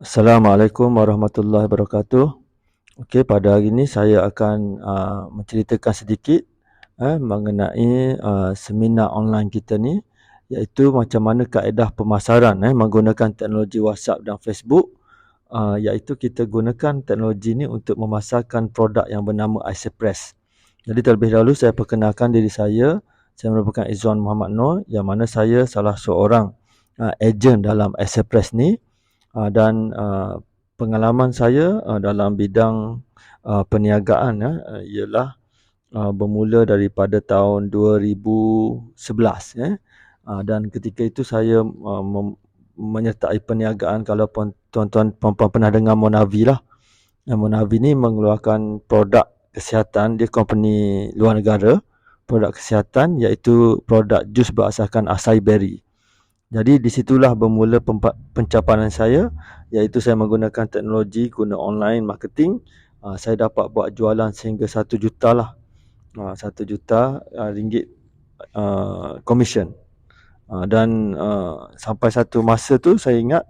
Assalamualaikum warahmatullahi wabarakatuh. Okey, pada hari ini saya akan menceritakan sedikit mengenai seminar online kita ni, iaitu macam mana kaedah pemasaran menggunakan teknologi WhatsApp dan Facebook, iaitu kita gunakan teknologi ni untuk memasarkan produk yang bernama iSurprise. Jadi terlebih dahulu saya perkenalkan diri saya merupakan Izzuan Muhammad Noor, yang mana saya salah seorang ejen dalam iSurprise ni. Dan pengalaman saya dalam bidang perniagaan ialah bermula daripada tahun 2011 dan ketika itu saya menyertai perniagaan. Kalau tuan-tuan puan-puan pernah dengar Monavi lah. Monavi ni mengeluarkan produk kesihatan, dia company luar negara, produk kesihatan iaitu produk jus berasaskan acai berry. Jadi di situlah bermula pencapaian saya, iaitu saya menggunakan teknologi, guna online marketing. Saya dapat buat jualan sehingga 1 juta lah. 1 juta ringgit commission. Dan sampai satu masa tu saya ingat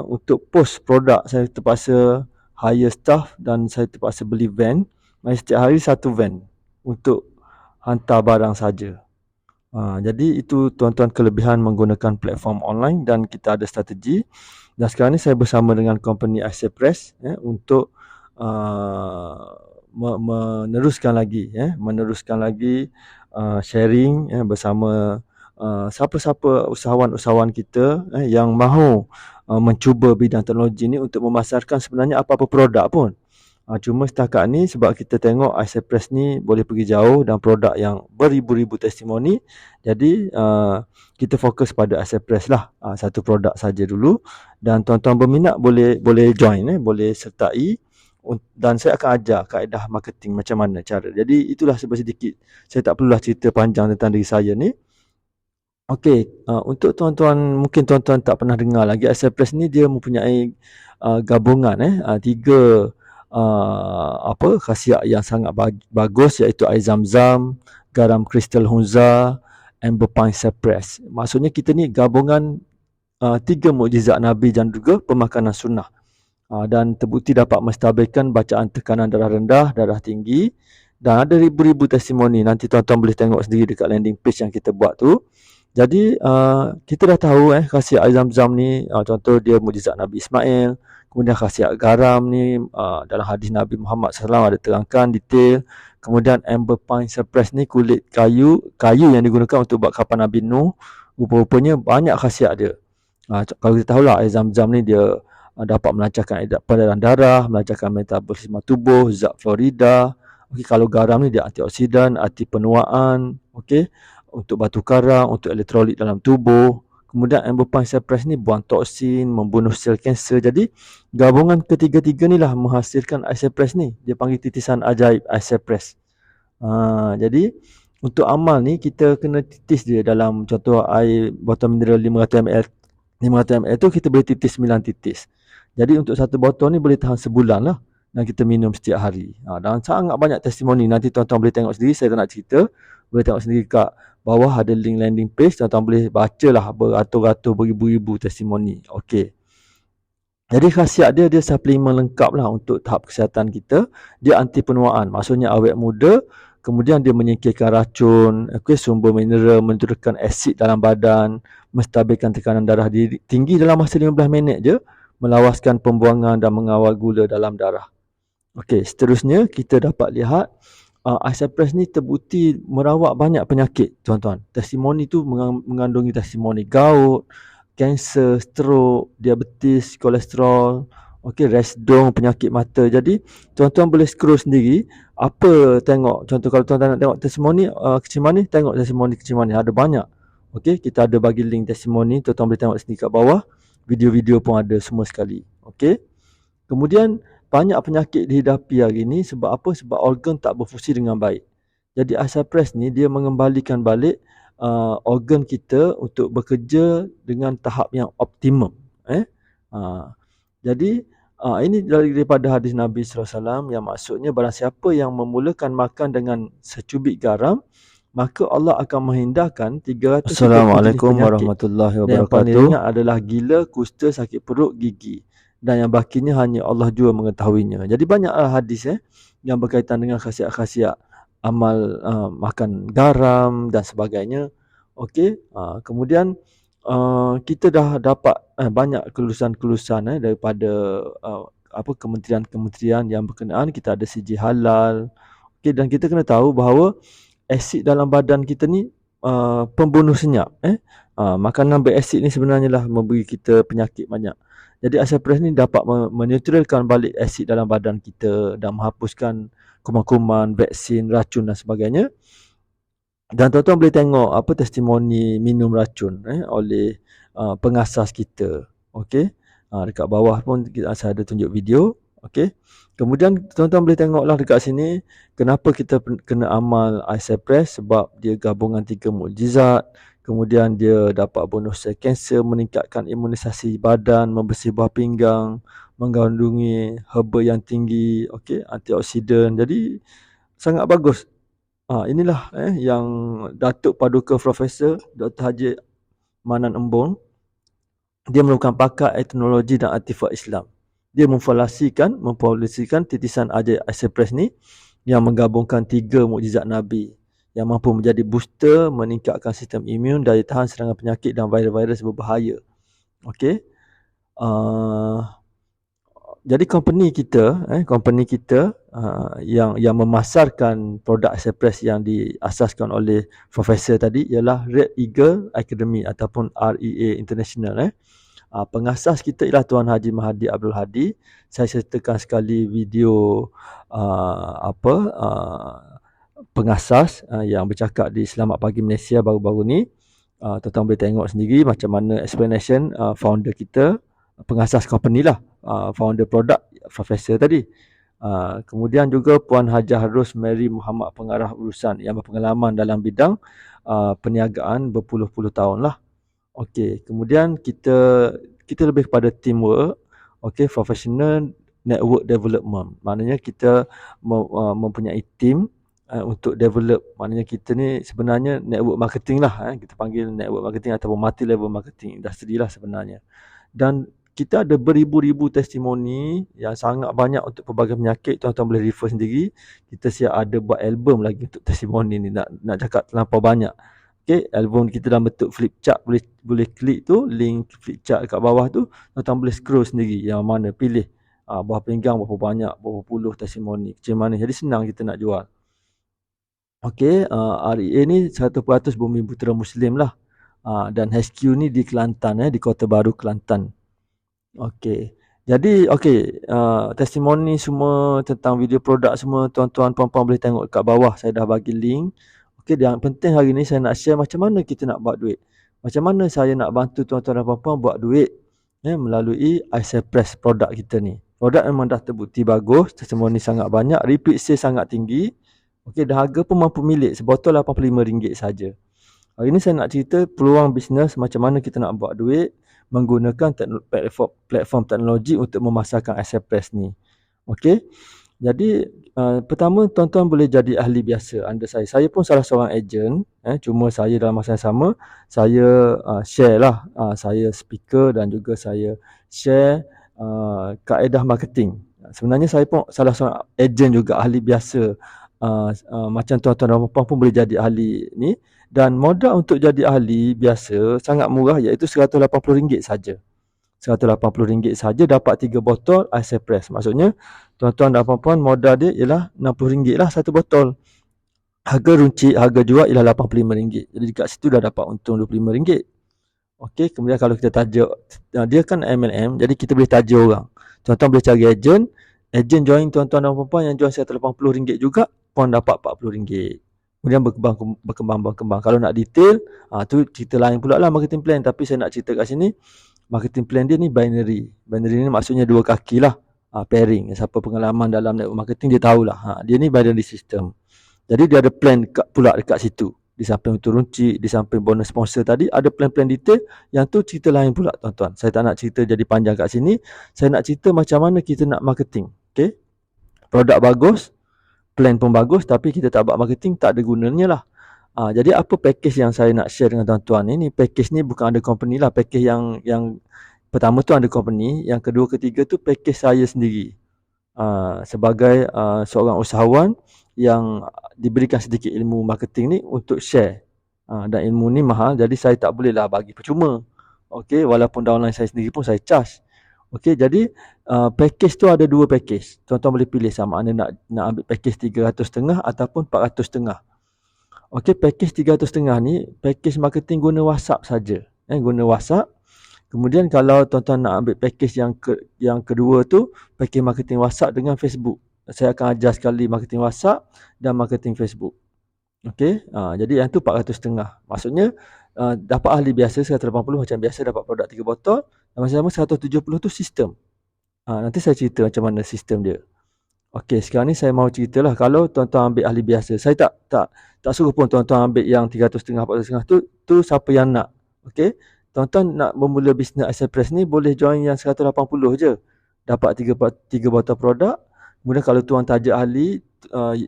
untuk post produk saya terpaksa hire staff dan saya terpaksa beli van. Setiap hari satu van untuk hantar barang saja. Jadi itu tuan-tuan kelebihan menggunakan platform online, dan kita ada strategi. Dan sekarang ni saya bersama dengan company iSurprise untuk meneruskan lagi sharing bersama siapa-siapa usahawan-usahawan kita yang mahu mencuba bidang teknologi ni untuk memasarkan sebenarnya apa-apa produk pun. Cuma setakat ni sebab kita tengok iSurprise ni boleh pergi jauh dan produk yang beribu-ribu testimoni. Jadi kita fokus pada iSurprise lah, satu produk saja dulu. Dan tuan-tuan berminat boleh join, boleh sertai. Dan saya akan ajar kaedah marketing macam mana cara. Jadi itulah sedikit. Saya tak perlulah cerita panjang tentang diri saya ni. Okey, untuk tuan-tuan, mungkin tuan-tuan tak pernah dengar lagi, iSurprise ni dia mempunyai gabungan tiga khasiat yang sangat bagus, iaitu air zam-zam, garam kristal Hunza, Amber Pine Cypress. Maksudnya kita ni gabungan tiga mukjizat Nabi dan juga pemakanan sunnah. Dan terbukti dapat menstabilkan bacaan tekanan darah rendah, darah tinggi, dan ada ribu-ribu testimoni. Nanti tuan-tuan boleh tengok sendiri dekat landing page yang kita buat tu. Jadi kita dah tahu khasiat air zam-zam ni, contoh dia mukjizat Nabi Ismail. Kemudian khasiat garam ni dalam hadis Nabi Muhammad SAW ada terangkan detail. Kemudian Amber Pine Cypress ni kulit kayu yang digunakan untuk buat kapal Nabi Nuh. Rupa-rupanya banyak khasiat dia. Kalau kita tahulah air zam-zam ni dia dapat melancarkan peredaran darah, melancarkan metabolisme tubuh, zat Florida. Kalau garam ni dia antioksidan, anti penuaan, untuk batu karang, untuk elektrolit dalam tubuh. Kemudian Amber Pine Cypress ni buang toksin, membunuh sel kanser. Jadi gabungan ketiga-tiga ni lah menghasilkan iSurprise ni. Dia panggil titisan ajaib iSurprise. Jadi untuk amal ni kita kena titis dia dalam, contoh air botol mineral 500ml. 500ml tu kita boleh titis 9 titis. Jadi untuk satu botol ni boleh tahan sebulan lah, dan kita minum setiap hari. Dan sangat banyak testimoni. Nanti tuan-tuan boleh tengok sendiri, saya tak nak cerita. Boleh tengok sendiri kat bawah ada link landing page, tuan-tuan boleh bacalah beratus-ratus, beribu-ribu testimoni. Okey. Jadi khasiat dia suplemen lengkap lah untuk tahap kesihatan kita. Dia anti penuaan, maksudnya awet muda. Kemudian dia menyingkirkan racun, sumber mineral, menurunkan asid dalam badan, menstabilkan tekanan darah tinggi dalam masa 15 minit je, melawaskan pembuangan dan mengawal gula dalam darah. Okey, seterusnya kita dapat lihat iSurprise ni terbukti merawat banyak penyakit, tuan-tuan. Testimoni tu mengandungi testimoni gout, kanser, stroke, diabetes, kolesterol, resdung, penyakit mata. Jadi tuan-tuan boleh scroll sendiri apa tengok. Contoh kalau tuan-tuan nak tengok testimoni kecil manis, tengok testimoni kecil manis, ada banyak. Kita ada bagi link testimoni, tuan-tuan boleh tengok sendiri kat bawah. Video-video pun ada semua sekali. Kemudian banyak penyakit dihidapi hari ni sebab apa? Sebab organ tak berfungsi dengan baik. Jadi iSurprise ni dia mengembalikan balik organ kita untuk bekerja dengan tahap yang optimum. Jadi ini daripada hadis Nabi SAW, yang maksudnya barang siapa yang memulakan makan dengan secubit garam, maka Allah akan menghindarkan 337 Assalamualaikum jenis penyakit. warahmatullahi Dan yang paling wabarakatuh. ringan adalah gila, kusta, sakit perut, gigi. Dan yang bakinya hanya Allah jua mengetahuinya. Jadi banyaklah hadis yang berkaitan dengan khasiat-khasiat amal makan garam dan sebagainya. Okey, kemudian kita dah dapat banyak kelulusan-kelulusan daripada kementerian-kementerian yang berkenaan. Kita ada siji halal. Okey, dan kita kena tahu bahawa asid dalam badan kita ni pembunuh senyap. Makanan berasid ni sebenarnya lah memberi kita penyakit banyak. Jadi Acypress ni dapat menetralkan balik asid dalam badan kita dan menghapuskan kuman-kuman, vaksin, racun dan sebagainya. Dan tuan-tuan boleh tengok testimoni minum racun oleh pengasas kita. Okey. Dekat bawah pun saya ada tunjuk video. Okey. Kemudian tuan-tuan boleh tengoklah dekat sini kenapa kita kena amal Acypress, sebab dia gabungan 3 mukjizat. Kemudian dia dapat bonus sel kanser, meningkatkan imunisasi badan, membersih buah pinggang, mengandungi herba yang tinggi, okey, antioksidan. Jadi sangat bagus. Inilah yang Datuk Paduka Profesor Dr. Haji Manan Embong, dia merupakan pakar etnologi dan artifak Islam. Dia mempublikasikan titisan Acypress ni yang menggabungkan 3 mukjizat Nabi yang mampu menjadi booster, meningkatkan sistem imun, daya tahan serangan penyakit dan virus-virus berbahaya. Okey. Jadi company kita yang memasarkan produk Acypress yang diasaskan oleh profesor tadi ialah Red Eagle Academy ataupun REA International. Pengasas kita ialah Tuan Haji Mahdi Abdul Hadi. Saya sertakan sekali video pengasas yang bercakap di Selamat Pagi Malaysia baru-baru ni. Tuan-tuan boleh tengok sendiri macam mana explanation founder kita, pengasas company lah, founder produk profesor tadi. Kemudian juga Puan Hajah Rosemary Muhammad, pengarah urusan yang berpengalaman dalam bidang perniagaan berpuluh-puluh tahun lah. Okey, kemudian kita lebih kepada teamwork, okey, professional network development. Maknanya kita mempunyai team untuk develop. Maknanya kita ni sebenarnya network marketing lah, kita panggil network marketing ataupun multi level marketing industri lah sebenarnya. Dan kita ada beribu-ribu testimoni yang sangat banyak untuk pelbagai penyakit. Tuan-tuan boleh refer sendiri. Kita siap ada buat album lagi untuk testimoni ni, nak cakap terlampau banyak. Okay, album kita dalam bentuk flip chart, boleh klik tu link flip chart kat bawah tu, tuan-tuan boleh scroll sendiri yang mana pilih buah pinggang berapa banyak, berapa puluh testimoni, macam mana. Jadi senang kita nak jual. Okey, REA ni 100% Bumi Putera Muslim lah. Dan HQ ni di Kelantan, di Kota Baru Kelantan. Okey. Jadi testimoni semua tentang video produk semua tuan-tuan puan-puan boleh tengok kat bawah, saya dah bagi link. Okey, yang penting hari ni saya nak share macam mana kita nak buat duit. Macam mana saya nak bantu tuan-tuan dan puan-puan buat duit melalui Acypress produk kita ni. Produk memang dah terbukti bagus, testimoni sangat banyak, repeat sale sangat tinggi. Okey, dan harga pun mampu milik, sebotol RM85 saja. Hari ni saya nak cerita peluang bisnes, macam mana kita nak buat duit menggunakan platform teknologi untuk memasarkan Acypress ni. Okey. Jadi pertama tuan-tuan boleh jadi ahli biasa under saya. Saya pun salah seorang ejen, cuma saya dalam masa yang sama saya share lah, saya speaker dan juga saya share kaedah marketing. Sebenarnya saya pun salah seorang ejen juga, ahli biasa. Macam tuan-tuan dan puan-puan pun boleh jadi ahli ni. Dan modal untuk jadi ahli biasa sangat murah, iaitu RM180 saja. RM180 saja dapat 3 botol Acypress. Maksudnya tuan-tuan dan puan-puan modal dia ialah RM60 lah satu botol. Harga runcit, harga jual ialah RM85. Jadi dekat situ dah dapat untung RM25. Okey, kemudian kalau kita tajuk, dia kan MLM, jadi kita boleh tajuk orang. Tuan-tuan boleh cari ejen join tuan-tuan dan puan-puan yang jual RM180 juga, puan dapat RM40. Kemudian berkembang. Kalau nak detail, tu cerita lain pula lah marketing plan. Tapi saya nak cerita kat sini, marketing plan dia ni binary. Binary ni maksudnya 2 kaki lah, pairing. Siapa pengalaman dalam network marketing dia tahulah. Dia ni binary system. Jadi dia ada plan pula dekat situ. Di samping untuk runcit, di samping bonus sponsor tadi, ada plan-plan detail. Yang tu cerita lain pula tuan-tuan. Saya tak nak cerita jadi panjang kat sini. Saya nak cerita macam mana kita nak marketing. Okay? Produk bagus, plan pun bagus, tapi kita tak buat marketing, tak ada gunanya lah. Jadi apa package yang saya nak share dengan tuan-tuan ni package ni bukan under company lah. Package yang pertama tu under company, yang kedua ketiga tu package saya sendiri. Sebagai seorang usahawan yang diberikan sedikit ilmu marketing ni untuk share. Dan ilmu ni mahal, jadi saya tak boleh lah bagi percuma. Okey, walaupun downline saya sendiri pun saya charge. Okey, jadi package tu ada dua package. Tuan-tuan boleh pilih sama ada nak ambil package 300.5 ataupun 400.5. Okey, package 300.5 ni package marketing guna WhatsApp saja. Guna WhatsApp. Kemudian kalau tuan-tuan nak ambil package yang kedua tu, package marketing WhatsApp dengan Facebook. Saya akan ajar sekali marketing WhatsApp dan marketing Facebook. Okey, jadi yang tu 400.5. Maksudnya dapat ahli biasa 180 macam biasa dapat produk 3 botol, dan macam-macam 170 tu sistem. Nanti saya cerita macam mana sistem dia. Okey, sekarang ni saya mau ceritalah kalau tuan-tuan ambil ahli biasa. Saya tak suruh pun tuan-tuan ambil yang 300.5, 400.5 tu siapa yang nak. Okey. Tuan-tuan nak memula bisnes Express ni boleh join yang 180 je. Dapat 3 botol produk. Kemudian kalau tuan taja ahli,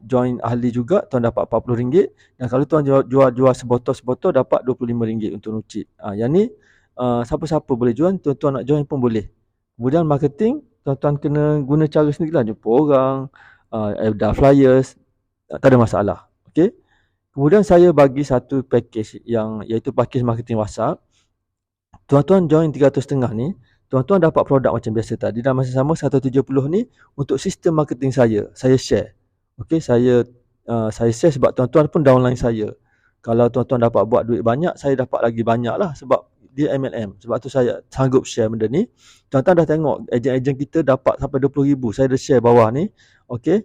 join ahli juga, tuan dapat RM40. Dan kalau tuan jual sebotol-sebotol dapat RM25 untuk nucit. Yang ni siapa-siapa boleh join, tuan-tuan nak join pun boleh. Kemudian marketing, tuan-tuan kena guna cara sendirilah, jumpa orang, ada flyers, tak ada masalah. Okey. Kemudian saya bagi satu package yang iaitu package marketing WhatsApp. Tuan-tuan join 300.5 ni, tuan-tuan dapat produk macam biasa tadi, dan masa sama 170 ni untuk sistem marketing saya share. Okey, saya share sebab tuan-tuan pun downline saya. Kalau tuan-tuan dapat buat duit banyak, saya dapat lagi banyak lah sebab dia MLM. Sebab tu saya sanggup share benda ni. Tuan-tuan dah tengok ejen-ejen kita dapat sampai 20,000. Saya dah share bawah ni. Okey.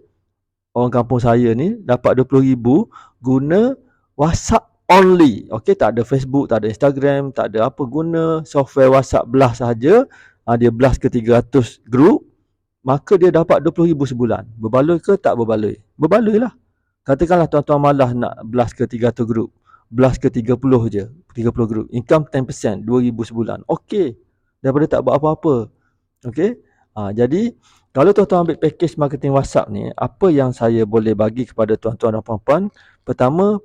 Orang kampung saya ni dapat 20,000 guna WhatsApp only. Okey, tak ada Facebook, tak ada Instagram, tak ada apa, guna software WhatsApp blast sahaja. Dia blast ke 300 group, maka dia dapat 20,000 sebulan. Berbaloi ke tak berbaloi? Berbaloi lah. Katakanlah tuan-tuan malas nak blast ke 300 group, blast ke 30 je, 30 group. Income 10%, 2,000 sebulan. Okey, daripada tak buat apa-apa. Okey. Jadi kalau tuan-tuan ambil package marketing WhatsApp ni, apa yang saya boleh bagi kepada tuan-tuan dan puan-puan? Pertama,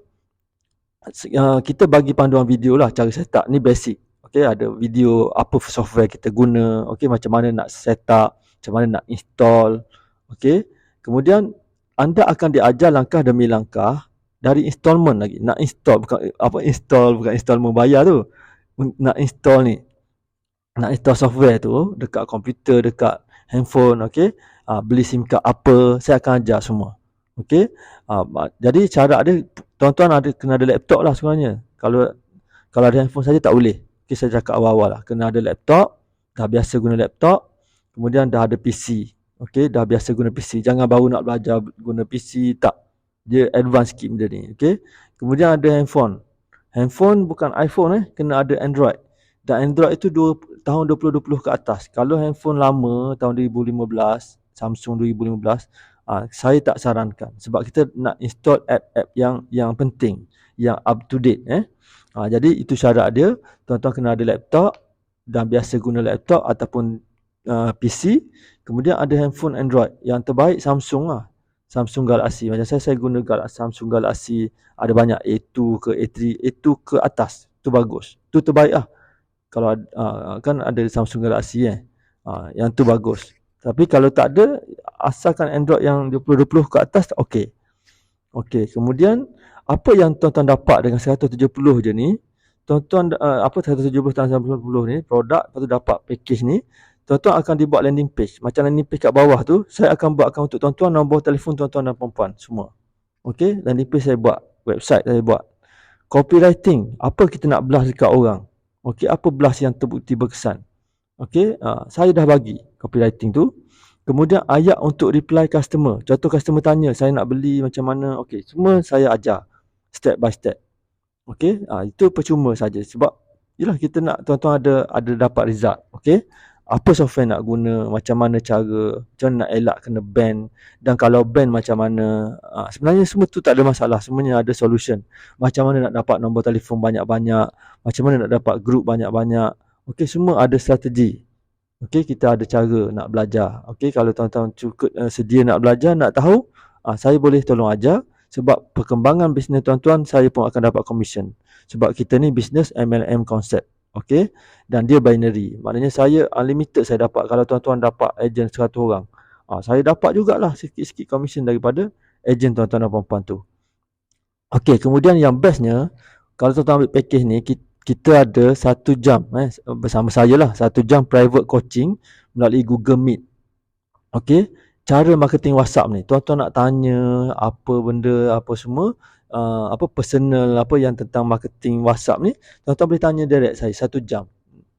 kita bagi panduan video lah cara setup ni basic. Okey, ada video apa software kita guna, okey, macam mana nak setup, macam mana nak install. Okey. Kemudian anda akan diajar langkah demi langkah dari installment lagi. Nak install bukan installment bayar tu. Nak install ni. Nak install software tu dekat komputer, dekat handphone, okey. Beli SIM card apa, saya akan ajar semua. Okey. Jadi cara dia, tuan-tuan kena ada laptop lah sebenarnya. Kalau ada handphone saja tak boleh. Okey, saya cakap awal-awal lah. Kena ada laptop, dah biasa guna laptop, kemudian dah ada PC. Okey, dah biasa guna PC. Jangan baru nak belajar guna PC, tak. Dia advance sikit benda ni, okey. Kemudian ada handphone. Handphone bukan iPhone kena ada Android. Dan Android itu tahun 2020 ke atas. Kalau handphone lama tahun 2015, Samsung 2015, saya tak sarankan sebab kita nak install app-app yang penting, yang up to date. Jadi itu syarat dia. Tuan-tuan kena ada laptop dan biasa guna laptop ataupun PC. Kemudian ada handphone Android. Yang terbaik Samsung lah. Samsung Galaxy. Macam saya guna Samsung Galaxy. Ada banyak A2 ke A3, A2 ke atas. Tu bagus. Tu terbaik lah. Kalau kan ada Samsung Galaxy yang tu bagus. Tapi kalau tak ada, asalkan Android yang 2020 ke atas, okey. Okey, kemudian apa yang tuan-tuan dapat dengan 170 je ni, tuan-tuan 170 dan 170 ni produk, lepas tu dapat package ni, tuan-tuan akan dibuat landing page. Macam landing page kat bawah tu, saya akan buatkan untuk tuan-tuan, nombor telefon tuan-tuan dan puan-puan semua. Okey, landing page saya buat, website saya buat. Copywriting, apa kita nak blast dekat orang? Okey, apa blast yang terbukti berkesan? Okey, saya dah bagi copywriting tu. Kemudian ayat untuk reply customer. Contoh customer tanya, saya nak beli macam mana? Okey, semua saya ajar step by step. Okey, itu percuma saja sebab yalah kita nak tuan-tuan ada dapat result. Okey, apa software nak guna, macam mana cara, macam mana nak elak kena ban, dan kalau ban macam mana. Sebenarnya semua tu tak ada masalah, semuanya ada solution. Macam mana nak dapat nombor telefon banyak-banyak, macam mana nak dapat group banyak-banyak. Okey, semua ada strategi. Okey, kita ada cara nak belajar. Okey, kalau tuan-tuan cukup sedia nak belajar, nak tahu, saya boleh tolong ajar. Sebab perkembangan bisnes tuan-tuan, saya pun akan dapat komisen. Sebab kita ni bisnes MLM konsep. Okey, dan dia binary. Maknanya saya unlimited saya dapat. Kalau tuan-tuan dapat ejen 100 orang, saya dapat jugalah sikit-sikit komisen daripada ejen tuan-tuan dan puan-puan tu. Okey, kemudian yang bestnya, kalau tuan-tuan ambil package ni, kita ada 1 jam bersama saya lah, 1 jam private coaching melalui Google Meet. Okey, cara marketing WhatsApp ni, tuan-tuan nak tanya apa benda, apa semua, apa personal, apa yang tentang marketing WhatsApp ni, tuan-tuan boleh tanya direct saya 1 jam.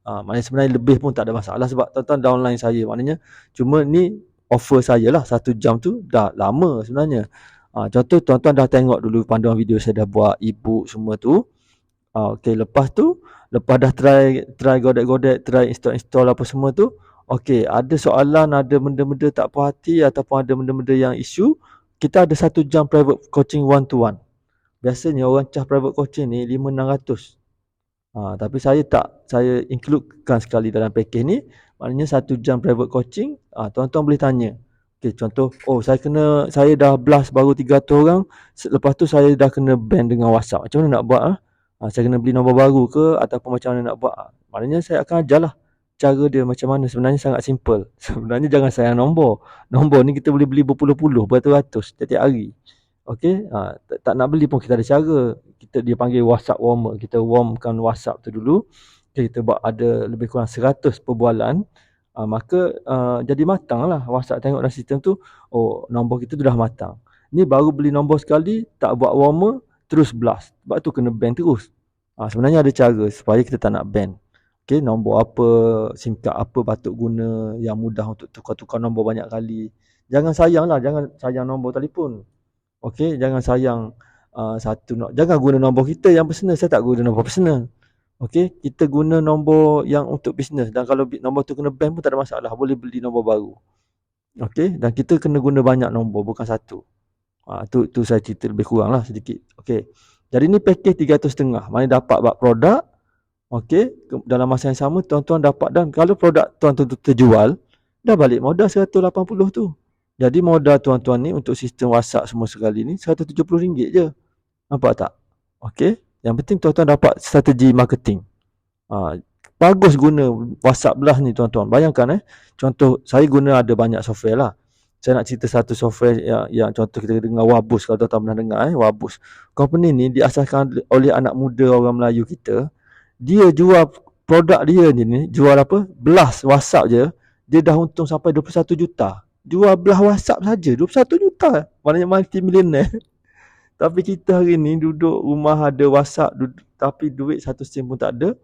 Maknanya sebenarnya lebih pun tak ada masalah sebab tuan-tuan downline saya. Maknanya cuma ni offer saya lah, 1 jam tu dah lama sebenarnya. Contoh tuan-tuan dah tengok dulu panduan video saya dah buat, e-book semua tu. Okey, lepas dah try godek-godek, try install apa semua tu. Okey, ada soalan, ada benda-benda tak puas hati ataupun ada benda-benda yang isu, kita ada 1 jam private coaching one to one. Biasanya orang charge private coaching ni 5-600. Tapi saya includekan sekali dalam package ni. Maknanya 1 jam private coaching, tuan-tuan boleh tanya. Okey, contoh, saya dah blast baru 300 orang, lepas tu saya dah kena ban dengan WhatsApp. Macam mana nak buat? Saya kena beli nombor baru ke ataupun macam mana nak buat? Maknanya saya akan ajarlah cara dia macam mana. Sebenarnya sangat simple. Sebenarnya jangan sayang nombor. Nombor ni kita boleh beli berpuluh-puluh, beratus-ratus setiap hari. Okey, tak nak beli pun kita ada cara. Dia panggil WhatsApp warmer. Kita warmkan WhatsApp tu dulu. Okay, kita buat ada lebih kurang 100 perbualan. Maka jadi matang lah WhatsApp tengok dalam sistem tu. Nombor kita tu dah matang. Ni baru beli nombor sekali, tak buat warmer, terus blast. Sebab tu kena ban terus. Sebenarnya ada cara supaya kita tak nak ban. Okay, nombor apa, SIM card apa patut guna yang mudah untuk tukar-tukar nombor banyak kali. Jangan sayang nombor telefon. Okey, jangan sayang jangan guna nombor kita yang personal. Saya tak guna nombor personal. Okey, kita guna nombor yang untuk bisnes, dan kalau nombor tu kena ban pun tak ada masalah, boleh beli nombor baru. Okey, dan kita kena guna banyak nombor, bukan satu. Tu saya cerita lebih kurang lah sedikit. Okey, jadi ni package 300.5. Mana dapat buat produk. Okey, dalam masa yang sama tuan-tuan dapat, dan kalau produk tuan-tuan tu terjual, dah balik modal 180 tu. Jadi modal tuan-tuan ni untuk sistem WhatsApp semua sekali ni RM170 je. Nampak tak? Okey, yang penting tuan-tuan dapat strategi marketing. Bagus guna WhatsApp belah ni tuan-tuan. Bayangkan contoh saya guna ada banyak software lah. Saya nak cerita satu software yang contoh kita dengar Wabus, kalau tuan-tuan pernah dengar Wabus. Company ni diasaskan oleh anak muda orang Melayu kita. Dia jual produk dia ni jual apa? Belas WhatsApp je, dia dah untung sampai 21 juta. Jual belah WhatsApp saja 21 juta. Maknanya multi-millionaire. Tapi kita hari ni duduk rumah ada WhatsApp, tapi duit 1 sen pun tak ada.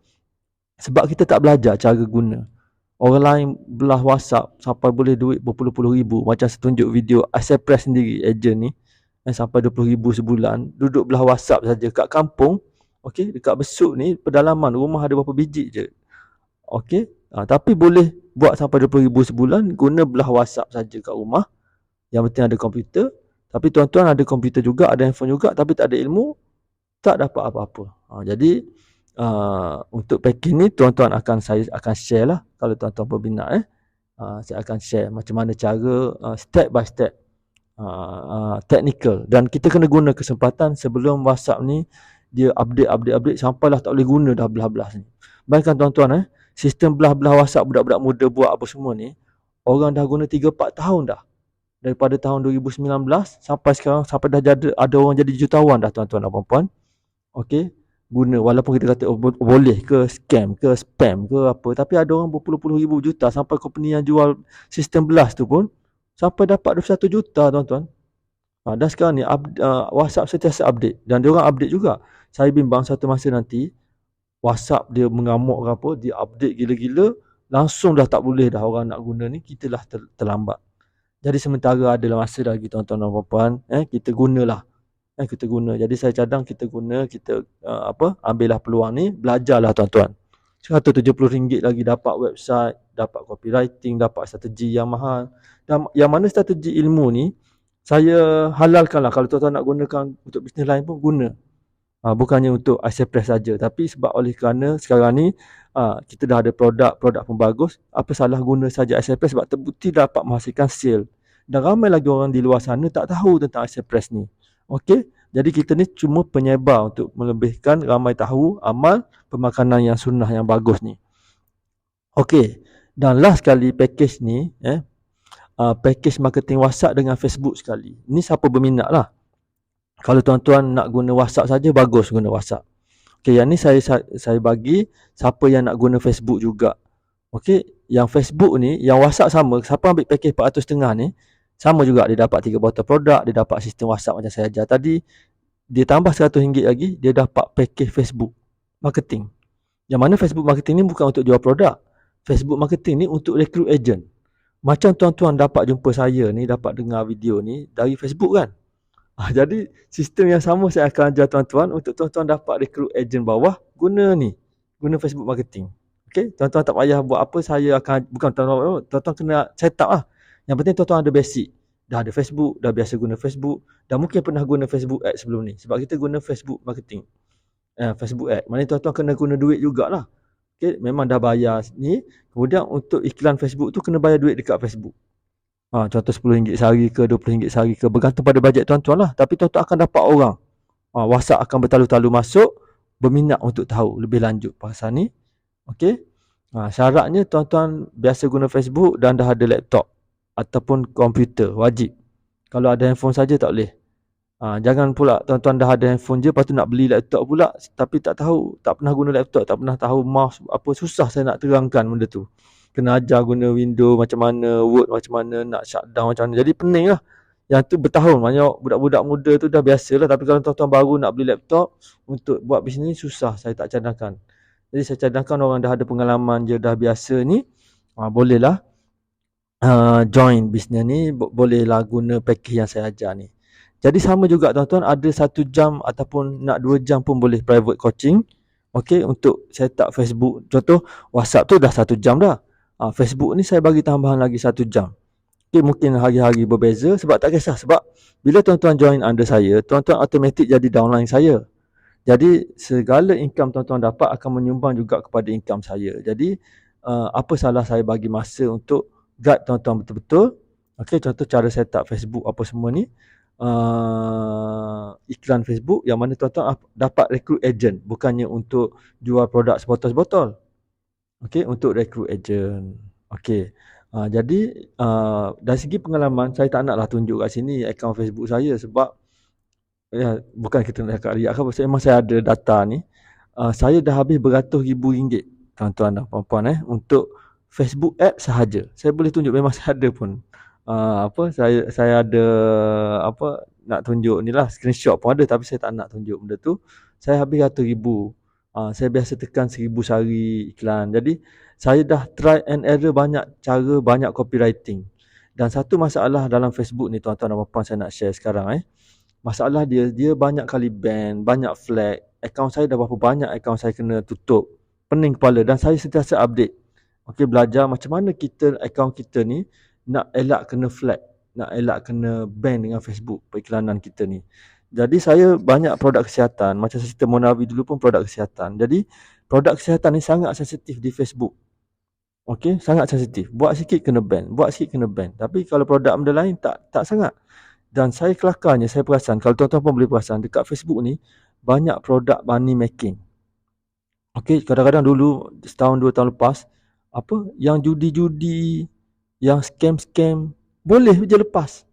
Sebab kita tak belajar cara guna. Orang lain belah WhatsApp sampai boleh duit berpuluh-puluh ribu. Macam saya tunjuk video Accepress sendiri, ejen ni. Sampai 20 ribu sebulan. Duduk belah WhatsApp saja kat kampung. Okey, dekat Besuk ni, pedalaman, rumah ada berapa biji je. Okey, tapi boleh buat sampai 20 ribu sebulan, guna belah WhatsApp saja kat rumah. Yang penting ada komputer. Tapi tuan-tuan ada komputer juga, ada handphone juga, tapi tak ada ilmu, tak dapat apa-apa. Jadi untuk package ni saya akan share lah. Kalau tuan-tuan berminat saya akan share macam mana cara step by step technical. Dan kita kena guna kesempatan sebelum WhatsApp ni dia update sampailah tak boleh guna dah belah-belah ni. Bayangkan tuan-tuan sistem belah-belah WhatsApp budak-budak muda buat apa semua ni, orang dah guna 3-4 tahun dah. Daripada tahun 2019 sampai sekarang, sampai dah ada orang jadi jutawan dah tuan-tuan dan puan-puan. Okey, guna walaupun kita kata boleh ke scam ke spam ke apa, tapi ada orang berpuluh-puluh ribu juta, sampai company yang jual sistem belas tu pun sampai dapat 21 juta tuan-tuan. Dan sekarang ni WhatsApp sentiasa update, dan dia orang update juga. Saya bimbang satu masa nanti WhatsApp dia mengamuk ke apa, dia update gila-gila, langsung dah tak boleh dah orang nak guna ni, kita lah terlambat. Jadi sementara ada masa lagi tuan-tuan dan puan-puan, kita gunalah. Kita guna. Jadi saya cadang kita guna, kita ambillah peluang ni, belajarlah tuan-tuan. RM170 lagi dapat website, dapat copywriting, dapat strategi yang mahal. Dan yang mana strategi ilmu ni saya halalkanlah. Kalau tuan-tuan nak gunakan untuk bisnes lain pun guna. Bukannya untuk Accepress saja, tapi sebab oleh kerana sekarang ni kita dah ada produk pun bagus, apa salah guna saja Accepress, sebab terbukti dapat menghasilkan sale. Dan ramai lagi orang di luar sana tak tahu tentang Accepress ni. Okey, jadi kita ni cuma penyebar untuk melebihkan ramai tahu amal pemakanan yang sunnah yang bagus ni. Okey, dan last sekali package ni package marketing WhatsApp dengan Facebook sekali. Ni siapa berminat lah. Kalau tuan-tuan nak guna WhatsApp saja, bagus guna WhatsApp. Okey, yang ni saya bagi siapa yang nak guna Facebook juga. Okey, yang Facebook ni, yang WhatsApp sama, siapa ambil package 400.5 ni, sama juga dia dapat 3 botol produk, dia dapat sistem WhatsApp macam saya ajar tadi. Dia tambah RM100 lagi, dia dapat package Facebook marketing. Yang mana Facebook marketing ni bukan untuk jual produk. Facebook marketing ni untuk recruit agent. Macam tuan-tuan dapat jumpa saya ni, dapat dengar video ni dari Facebook kan. Jadi sistem yang sama saya akan ajar tuan-tuan untuk tuan-tuan dapat recruit agent bawah guna Facebook marketing. Okey, tuan-tuan tak payah buat apa, saya akan bukan tuan-tuan kena set up lah. Yang penting tuan-tuan ada basic. Dah ada Facebook, dah biasa guna Facebook, dah mungkin pernah guna Facebook Ads sebelum ni. Sebab kita guna Facebook marketing. Facebook Ads. Maknanya tuan-tuan kena guna duit jugalah. Okey, memang dah bayar ni. Kemudian untuk iklan Facebook tu kena bayar duit dekat Facebook. Contoh RM10 sehari ke, RM20 sehari ke, bergantung pada bajet tuan-tuan lah. Tapi tuan-tuan akan dapat orang. WhatsApp akan bertalu-talu masuk, berminat untuk tahu lebih lanjut pasal ni. Okey. Syaratnya tuan-tuan biasa guna Facebook dan dah ada laptop ataupun komputer, wajib. Kalau ada handphone saja tak boleh. Jangan pula tuan-tuan dah ada handphone je, lepas tu nak beli laptop pula tapi tak tahu, tak pernah guna laptop, tak pernah tahu mouse apa, susah saya nak terangkan benda tu. Kena ajar guna Windows macam mana, Word macam mana, nak shutdown macam mana. Jadi pening lah. Yang tu bertahun. Banyak budak-budak muda tu dah biasa lah. Tapi kalau tuan-tuan baru nak beli laptop untuk buat bisnes, susah. Saya tak cadangkan. Jadi saya cadangkan orang dah ada pengalaman je, dah biasa ni, bolehlah join bisnes ni, bolehlah guna package yang saya ajar ni. Jadi sama juga tuan-tuan, ada 1 jam ataupun nak 2 jam pun boleh private coaching. Okey, untuk set up Facebook. Contoh WhatsApp tu dah 1 jam dah. Facebook ni saya bagi tambahan lagi 1 jam. Okay, mungkin hari-hari berbeza sebab tak kisah. Sebab bila tuan-tuan join under saya, tuan-tuan automatik jadi downline saya. Jadi segala income tuan-tuan dapat akan menyumbang juga kepada income saya. Jadi apa salah saya bagi masa untuk guide tuan-tuan betul-betul. Okay, contoh cara set up Facebook apa semua ni. Iklan Facebook yang mana tuan-tuan dapat recruit agent. Bukannya untuk jual produk sebotol-sebotol. Okey, untuk recruit agent. Okey. Jadi dari segi pengalaman saya tak naklah tunjuk kat sini akaun Facebook saya sebab bukan kita nak cakap riak ke apa, memang saya ada data ni. Saya dah habis beratus ribu ringgit tuan-tuan dan puan-puan untuk Facebook Ads sahaja. Saya boleh tunjuk, memang saya ada pun. Saya ada nak tunjuk ni lah, screenshot pun ada tapi saya tak nak tunjuk benda tu. Saya habis ratus ribu. Saya biasa tekan 1000 sehari iklan. Jadi saya dah try and error banyak cara, banyak copywriting. Dan satu masalah dalam Facebook ni tuan-tuan dan puan-puan saya nak share sekarang Masalah dia banyak kali ban, banyak flag. Akaun saya dah berapa banyak akaun saya kena tutup. Pening kepala dan saya sentiasa update. Okey, belajar macam mana kita akaun kita ni nak elak kena flag, nak elak kena ban dengan Facebook periklanan kita ni. Jadi saya banyak produk kesihatan, macam sistem Monavi dulu pun produk kesihatan. Jadi produk kesihatan ni sangat sensitif di Facebook. Okey, sangat sensitif. Buat sikit kena ban, buat sikit kena ban. Tapi kalau produk benda lain tak sangat. Dan saya kelakarnya saya perasan, kalau tuan-tuan pun boleh perasan, dekat Facebook ni banyak produk money making. Okey, kadang-kadang dulu setahun 2 tahun lepas, yang judi-judi, yang scam-scam boleh je lepas.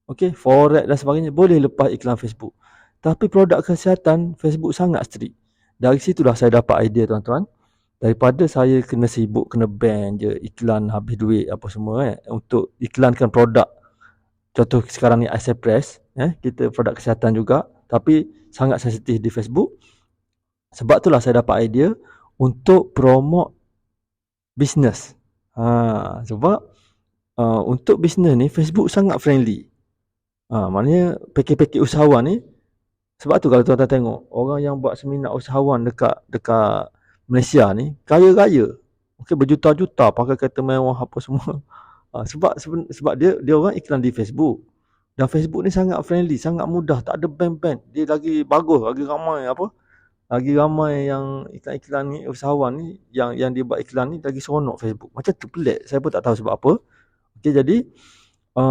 Okey, forex dan sebagainya boleh lepas iklan Facebook. Tapi produk kesihatan Facebook sangat strict. Dari situlah saya dapat idea tuan-tuan. Daripada saya kena sibuk, kena ban je iklan habis duit apa semua untuk iklankan produk. Contoh sekarang ni Icepress, kita produk kesihatan juga tapi sangat sensitif di Facebook. Sebab itulah saya dapat idea untuk promote business. Sebab untuk business ni Facebook sangat friendly. Maknanya paket-paket usahawan ni, sebab tu kalau tuan-tuan tengok orang yang buat seminar usahawan dekat Malaysia ni kaya-kaya. Okey, berjuta-juta pakai kereta mewah apa semua. Sebab dia orang iklan di Facebook. Dan Facebook ni sangat friendly, sangat mudah, tak ada ban-ban. Dia lagi bagus, lagi ramai yang iklan-iklan ni usahawan ni yang dia buat iklan ni lagi seronok Facebook. Macam tu pelik, saya pun tak tahu sebab apa. Okey, jadi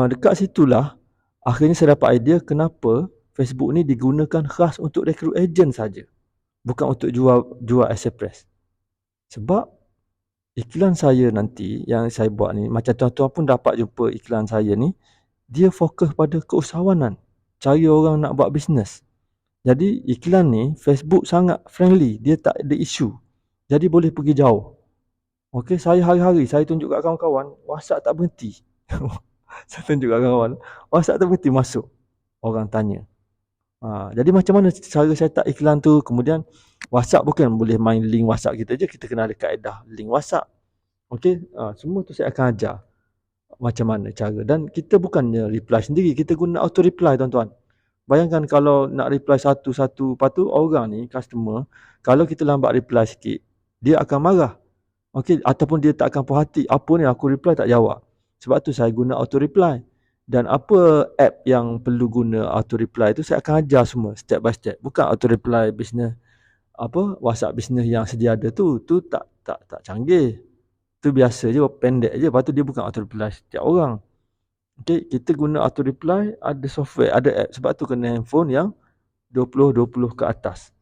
dekat situlah akhirnya saya dapat idea kenapa Facebook ni digunakan khas untuk rekrut ejen saja. Bukan untuk jual Express. Sebab iklan saya nanti yang saya buat ni, macam tuan-tuan pun dapat jumpa iklan saya ni, dia fokus pada keusahawanan. Cari orang nak buat bisnes. Jadi iklan ni Facebook sangat friendly, dia tak ada isu. Jadi boleh pergi jauh. Okey, saya hari-hari saya tunjuk kat kawan-kawan, WhatsApp tak berhenti. Saya tunjuk kat kawan, WhatsApp tak berhenti masuk. Orang tanya. Jadi macam mana cara saya tak iklan tu? Kemudian WhatsApp bukan boleh main link WhatsApp kita je, kita kena ada kaedah link WhatsApp. Okey, semua tu saya akan ajar macam mana cara. Dan kita bukannya reply sendiri, kita guna auto reply tuan-tuan. Bayangkan kalau nak reply satu-satu, lepas tu orang ni, customer, kalau kita lambat reply sikit, dia akan marah. Okey, ataupun dia tak akan puas hati. Apa ni aku reply tak jawab. Sebab tu saya guna auto reply. Dan apa app yang perlu guna auto reply tu saya akan ajar semua step by step. Bukan auto reply business WhatsApp business yang sedia ada tu tak canggih. Tu biasa je, pendek je. Lepas tu dia bukan auto reply setiap orang. Okey, kita guna auto reply, ada software, ada app. Sebab tu kena handphone yang 20 ke atas.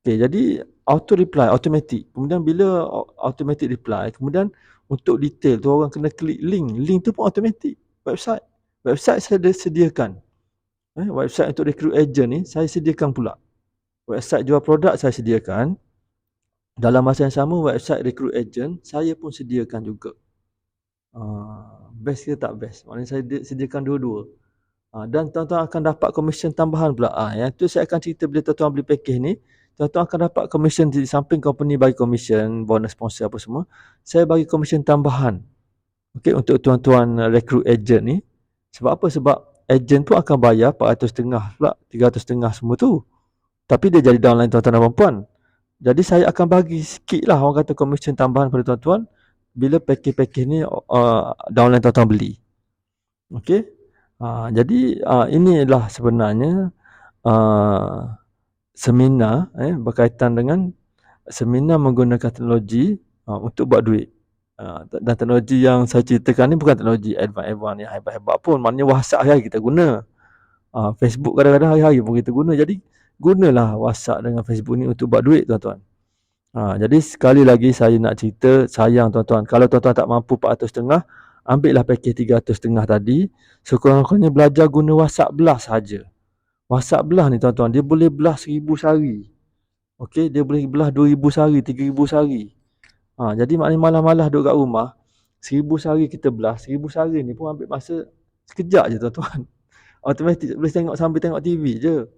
Okey, jadi auto reply automatic. Kemudian bila automatic reply, kemudian untuk detail tu orang kena klik link. Link tu pun automatic. Website saya dah sediakan. Website untuk recruit agent ni saya sediakan pula. Website jual produk saya sediakan. Dalam masa yang sama website recruit agent saya pun sediakan juga. Best ke tak best? Maknanya saya sediakan dua-dua. Dan tuan-tuan akan dapat komisen tambahan pula. Yang tu saya akan cerita bila tuan-tuan beli package ni. Tuan-tuan akan dapat komisen di samping company bagi komisen, bonus sponsor apa semua. Saya bagi komisen tambahan. Okey, untuk tuan-tuan recruit agent ni. Sebab apa? Sebab agent pun akan bayar 450 pula, 350 semua tu. Tapi dia jadi downline tuan-tuan dan puan-puan. Jadi saya akan bagi sikit lah orang kata komisen tambahan pada tuan-tuan bila package-package ni downline tuan-tuan beli. Okey. Jadi inilah sebenarnya seminar berkaitan dengan seminar menggunakan teknologi untuk buat duit. Dan teknologi yang saya ceritakan ni bukan teknologi advance yang hebat-hebat pun. Maknanya WhatsApp hari kita guna. Facebook kadang-kadang hari-hari pun kita guna. Jadi gunalah WhatsApp dengan Facebook ni untuk buat duit tuan-tuan. Jadi sekali lagi saya nak cerita, sayang tuan-tuan, kalau tuan-tuan tak mampu 450, ambillah package 350 tadi. Sekurang-kurangnya belajar guna WhatsApp belah saja. WhatsApp belah ni tuan-tuan, dia boleh belah 1000 sehari. Okey, dia boleh belah 2000 sehari, 3000 sehari. Jadi maknanya malah-malah duduk kat rumah, 1000 sehari kita belah, 1000 sehari ni pun ambil masa sekejap je tuan-tuan. Automatik boleh tengok sambil tengok TV je.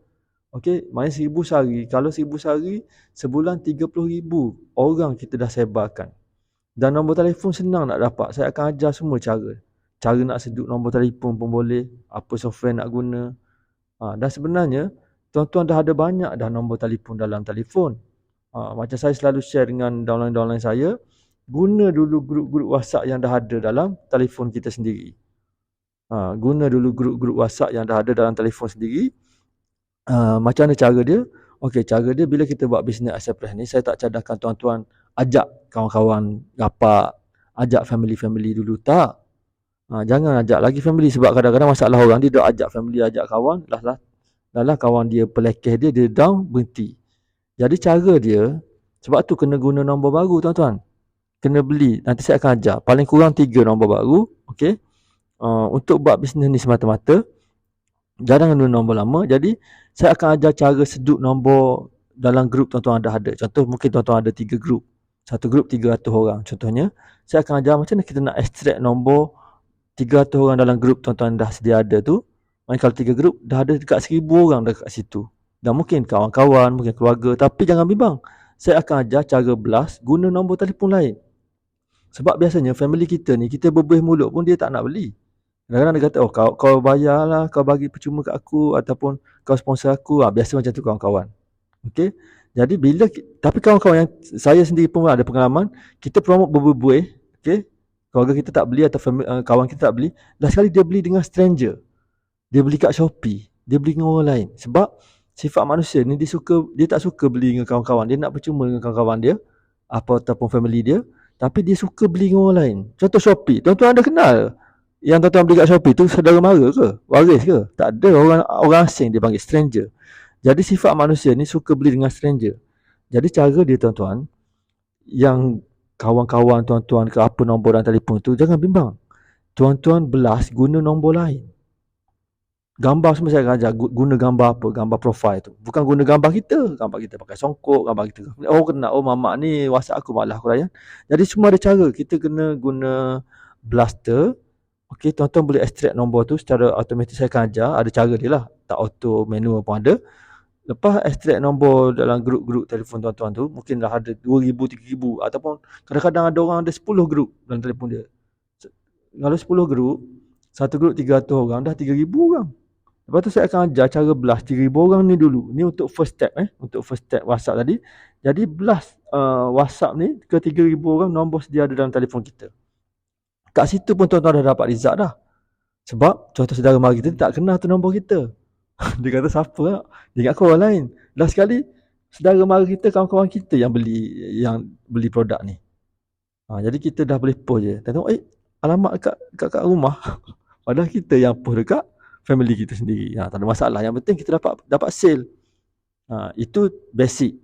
Okey, maknanya 1000 sehari. Kalau 1000 sehari, sebulan 30,000 orang kita dah sebarkan. Dan nombor telefon senang nak dapat. Saya akan ajar semua cara. Cara nak sedut nombor telefon pun boleh. Apa software nak guna. Dan sebenarnya, tuan-tuan dah ada banyak dah nombor telefon dalam telefon. Macam saya selalu share dengan downline-downline saya, guna dulu grup-grup WhatsApp yang dah ada dalam telefon kita sendiri. Guna dulu grup-grup WhatsApp yang dah ada dalam telefon sendiri. Macam mana cara dia? Okey, cara dia bila kita buat bisnes Express ni, saya tak cadangkan tuan-tuan ajak kawan-kawan rapat, ajak family-family dulu, tak. Jangan ajak lagi family sebab kadang-kadang masalah orang dia dah ajak family, ajak kawan, lah kawan dia pelekeh dia down, berhenti. Jadi cara dia, sebab tu kena guna nombor baru tuan-tuan. Kena beli, nanti saya akan ajar. Paling kurang 3 nombor baru, okey. Untuk buat bisnes ni semata-mata, jangan guna nombor lama. Jadi saya akan ajar cara sedut nombor dalam grup tuan-tuan dah ada. Contoh mungkin tuan-tuan ada 3 grup. Satu grup 300 orang. Contohnya, saya akan ajar macam mana kita nak extract nombor 300 orang dalam grup tuan-tuan dah sedia ada tu. Maksudnya kalau 3 grup, dah ada dekat 1000 orang dekat situ. Dan mungkin kawan-kawan, mungkin keluarga. Tapi jangan bimbang. Saya akan ajar cara blast guna nombor telefon lain. Sebab biasanya family kita ni, kita berbuih mulut pun dia tak nak beli. Kadang-kadang dia kata, kau bayarlah, kau bagi percuma kat aku ataupun kau sponsor aku. Biasa macam tu kawan-kawan. Okey. Jadi tapi kawan-kawan yang saya sendiri pun ada pengalaman, kita promote berbuih, okey. Keluarga kita tak beli atau kawan kita tak beli, dah sekali dia beli dengan stranger. Dia beli kat Shopee, dia beli dengan orang lain. Sebab sifat manusia ni dia tak suka beli dengan kawan-kawan. Dia nak percuma dengan kawan-kawan dia ataupun family dia, tapi dia suka beli dengan orang lain. Contoh Shopee, tuan-tuan ada kenal Yang tuan-tuan beli kat Shopee tu saudara mara ke? Waris ke? Tak ada, orang asing dia panggil stranger. Jadi sifat manusia ni suka beli dengan stranger. Jadi cara dia tuan-tuan, yang kawan-kawan tuan-tuan ke apa nombor dan telefon tu, jangan bimbang. Tuan-tuan belas guna nombor lain. Gambar semua saya akan ajar guna gambar apa, gambar profile tu. Bukan guna gambar kita pakai songkok, gambar kita. Oh kena, oh mamak ni WhatsApp aku malah aku layan. Jadi semua ada cara. Kita kena guna blaster. Okey, tuan-tuan boleh extract nombor tu secara automatik, saya akan ajar. Ada cara dia lah. Tak auto manual pun ada. Lepas extract nombor dalam grup-grup telefon tuan-tuan tu, mungkinlah ada 2,000, 3,000 ataupun kadang-kadang ada orang ada 10 grup dalam telefon dia. Kalau 10 grup, satu grup 300 orang, dah 3,000 orang. Lepas tu saya akan ajar cara blast 3,000 orang ni dulu. Ni untuk first step untuk first step WhatsApp tadi. Jadi blast WhatsApp ni ke 3,000 orang nombor sedia ada dalam telefon kita. Kat situ pun tuan-tuan dah dapat result dah. Sebab contoh saudara mara kita tak kenal tu nombor kita. Dia kata siapa tak? Dia ingat kau orang lain. Last sekali saudara mara kita, kawan-kawan kita yang beli produk ni. Jadi kita dah boleh post je. Tengok alamat kat rumah. Padahal kita yang post dekat family kita sendiri. Tak ada masalah. Yang penting kita dapat sale. Itu basic.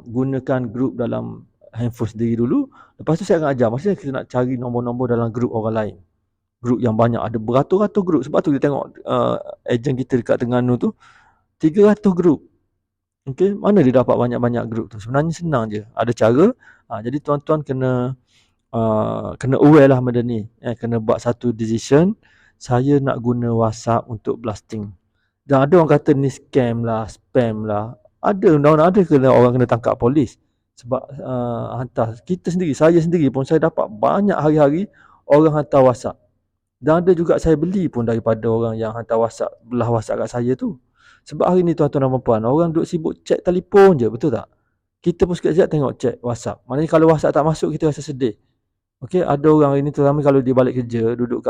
Gunakan group dalam handphone sendiri dulu. Lepas tu saya akan ajar. Maksudnya kita nak cari nombor-nombor dalam group orang lain. Group yang banyak. Ada beratus-ratus group. Sebab tu kita tengok ejen kita dekat Terengganu tu 300 group. Okay, mana dia dapat banyak-banyak group tu? Sebenarnya senang je. Ada cara. Jadi tuan-tuan kena aware lah benda ni. Kena buat satu decision. Saya nak guna WhatsApp untuk blasting. Dan ada orang kata ni scam lah, spam lah. Ada kena orang kena tangkap polis. Sebab hantar kita sendiri, saya sendiri pun saya dapat banyak hari-hari orang hantar WhatsApp. Dan ada juga saya beli pun daripada orang yang hantar WhatsApp, belah WhatsApp kat saya tu. Sebab hari ni tuan-tuan dan puan, orang duk sibuk cek telefon je, betul tak? Kita pun sekejap tengok cek WhatsApp. Maknanya kalau WhatsApp tak masuk, kita rasa sedih. Okey, ada orang hari ni terutama kalau dia balik kerja, duduk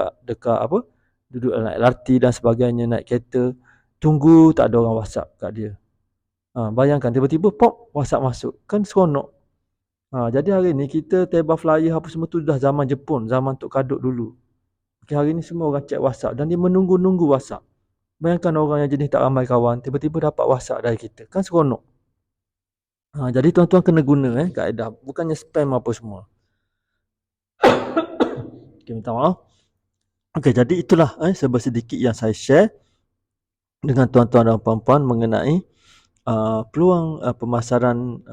duduk naik LRT dan sebagainya, naik kereta, tunggu tak ada orang WhatsApp kat dia. Bayangkan tiba-tiba pop WhatsApp masuk. Kan seronok. Jadi hari ni kita tebar flyer apa semua tu dah zaman Jepun, zaman Tok Kadut dulu. Okay, hari ni semua orang cek WhatsApp dan dia menunggu-nunggu WhatsApp. Bayangkan orang yang jenis tak ramai kawan, tiba-tiba dapat WhatsApp dari kita. Kan seronok. Jadi tuan-tuan kena guna kaedah. Bukannya spam apa semua. Okay, minta maaf. Okay, jadi itulah sedikit yang saya share dengan tuan-tuan dan puan-puan mengenai peluang pemasaran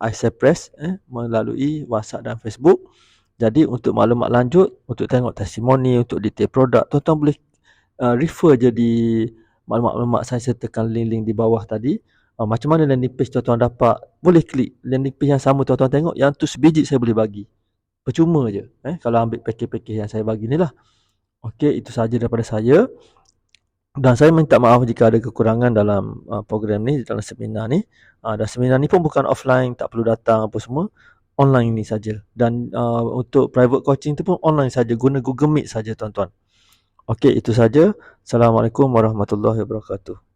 iCypress melalui WhatsApp dan Facebook. Jadi untuk maklumat lanjut, untuk tengok testimoni, untuk detail produk, tuan-tuan boleh refer je di maklumat-maklumat saya sertakan link-link di bawah tadi. Macam mana landing page tuan-tuan dapat, boleh klik landing page yang sama tuan-tuan tengok, yang tu sebiji saya boleh bagi. Percuma je kalau ambil package-package yang saya bagi ni lah. Okey, itu sahaja daripada saya. Dan saya minta maaf jika ada kekurangan dalam program ni, dalam seminar ni. Dan seminar ni pun bukan offline, tak perlu datang apa semua. Online ni saja. Dan untuk private coaching tu pun online saja, guna Google Meet saja tuan-tuan. Okey, itu saja. Assalamualaikum warahmatullahi wabarakatuh.